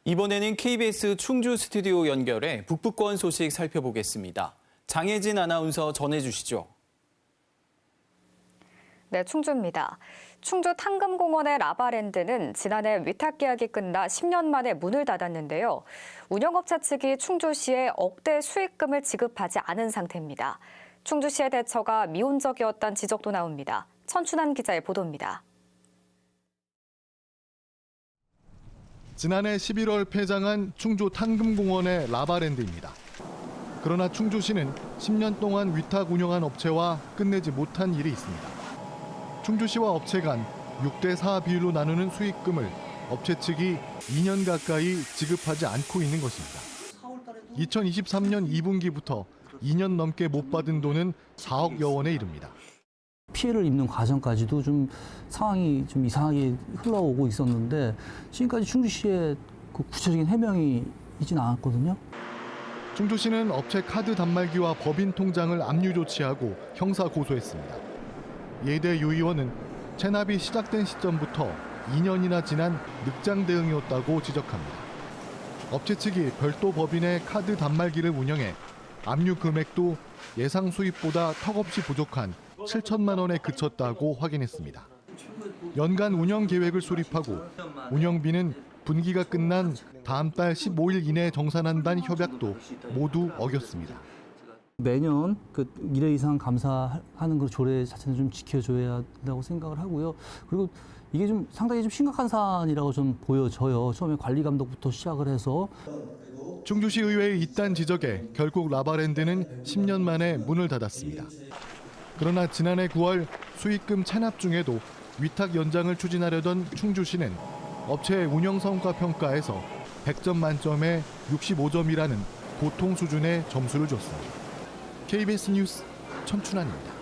이번에는 KBS 충주 스튜디오 연결해 북부권 소식 살펴보겠습니다. 장혜진 아나운서 전해주시죠. 네, 충주입니다. 충주 탕금공원의 라바랜드는 지난해 위탁 계약이 끝나 10년 만에 문을 닫았는데요. 운영업체 측이 충주시에 억대 수익금을 지급하지 않은 상태입니다. 충주시의 대처가 미온적이었다는 지적도 나옵니다. 천춘환 기자의 보도입니다. 지난해 11월 폐장한 충주 탕금공원의 라바랜드입니다. 그러나 충주시는 10년 동안 위탁 운영한 업체와 끝내지 못한 일이 있습니다. 충주시와 업체 간 6대4 비율로 나누는 수익금을 업체 측이 2년 가까이 지급하지 않고 있는 것입니다. 2023년 2분기부터 2년 넘게 못 받은 돈은 4억여 원에 이릅니다. 피해를 입는 과정까지도 좀 상황이 좀 이상하게 흘러오고 있었는데 지금까지 충주시의 그 구체적인 해명이 있지는 않았거든요. 충주시는 업체 카드 단말기와 법인 통장을 압류 조치하고 형사 고소했습니다. 이에 대해 유 의원은 체납이 시작된 시점부터 2년이나 지난 늑장 대응이었다고 지적합니다. 업체 측이 별도 법인의 카드 단말기를 운영해 압류 금액도 예상 수입보다 턱없이 부족한 7천만 원에 그쳤다고 확인했습니다. 연간 운영 계획을 수립하고 운영비는 분기가 끝난 다음 달 15일 이내에 정산한다는 협약도 모두 어겼습니다. 매년 그 1회 이상 감사하는 그 조례 자체는 좀 지켜줘야 된다고 생각을 하고요. 그리고 이게 좀 상당히 좀 심각한 사안이라고 좀 보여져요. 처음에 관리 감독부터 시작을 해서. 충주시 의회의 이딴 지적에 결국 라바랜드는 10년 만에 문을 닫았습니다. 그러나 지난해 9월 수익금 체납 중에도 위탁 연장을 추진하려던 충주시는 업체의 운영 성과 평가에서 100점 만점에 65점이라는 보통 수준의 점수를 줬습니다. KBS 뉴스 천춘환입니다.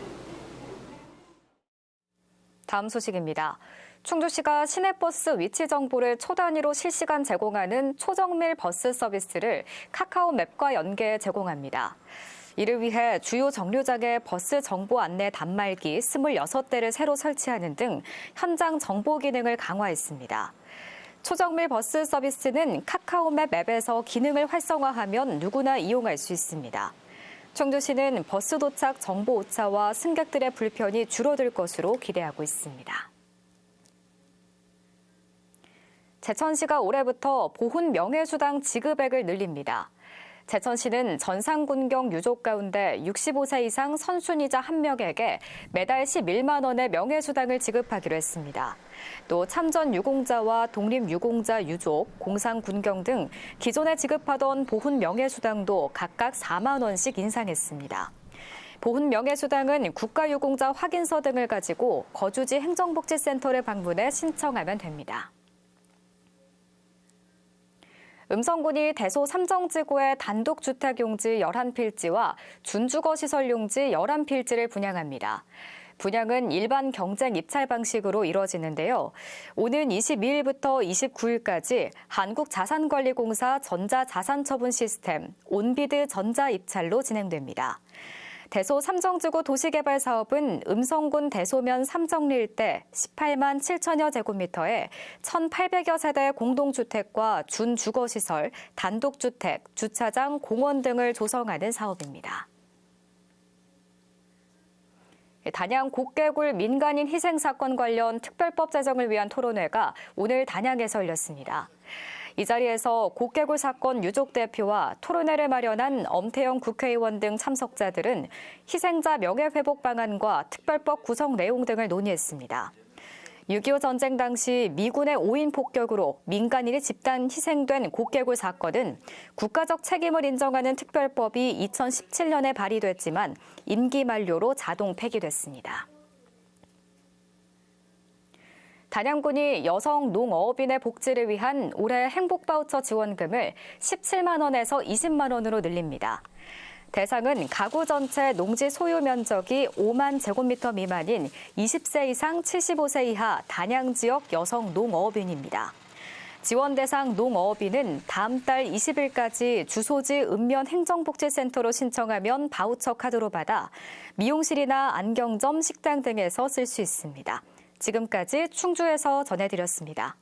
다음 소식입니다. 충주시가 시내버스 위치 정보를 초 단위로 실시간 제공하는 초정밀 버스 서비스를 카카오맵과 연계해 제공합니다. 이를 위해 주요 정류장에 버스 정보 안내 단말기 26대를 새로 설치하는 등 현장 정보 기능을 강화했습니다. 초정밀 버스 서비스는 카카오맵 앱에서 기능을 활성화하면 누구나 이용할 수 있습니다. 충주시는 버스 도착 정보 오차와 승객들의 불편이 줄어들 것으로 기대하고 있습니다. 제천시가 올해부터 보훈 명예수당 지급액을 늘립니다. 제천시는 전상군경 유족 가운데 65세 이상 선순위자 1명에게 매달 11만 원의 명예수당을 지급하기로 했습니다. 또 참전 유공자와 독립 유공자 유족, 공상군경 등 기존에 지급하던 보훈 명예수당도 각각 4만 원씩 인상했습니다. 보훈 명예수당은 국가유공자 확인서 등을 가지고 거주지 행정복지센터를 방문해 신청하면 됩니다. 음성군이 대소 삼정지구의 단독주택용지 11필지와 준주거시설용지 11필지를 분양합니다. 분양은 일반 경쟁 입찰 방식으로 이뤄지는데요. 오는 22일부터 29일까지 한국자산관리공사 전자자산처분 시스템 온비드 전자입찰로 진행됩니다. 대소 삼정지구 도시개발 사업은 음성군 대소면 삼정리 일대 18만 7천여 제곱미터에 1,800여 세대 공동주택과 준주거시설, 단독주택, 주차장, 공원 등을 조성하는 사업입니다. 단양 곡개굴 민간인 희생사건 관련 특별법 제정을 위한 토론회가 오늘 단양에서 열렸습니다. 이 자리에서 곡개굴 사건 유족 대표와 토론회를 마련한 엄태영 국회의원 등 참석자들은 희생자 명예회복 방안과 특별법 구성 내용 등을 논의했습니다. 6.25 전쟁 당시 미군의 오인 폭격으로 민간인이 집단 희생된 곡개굴 사건은 국가적 책임을 인정하는 특별법이 2017년에 발의됐지만 임기 만료로 자동 폐기됐습니다. 단양군이 여성 농어업인의 복지를 위한 올해 행복바우처 지원금을 17만 원에서 20만 원으로 늘립니다. 대상은 가구 전체 농지 소유 면적이 5만 제곱미터 미만인 20세 이상 75세 이하 단양 지역 여성 농어업인입니다. 지원 대상 농어업인은 다음 달 20일까지 주소지 읍면 행정복지센터로 신청하면 바우처 카드로 받아 미용실이나 안경점, 식당 등에서 쓸 수 있습니다. 지금까지 충주에서 전해드렸습니다.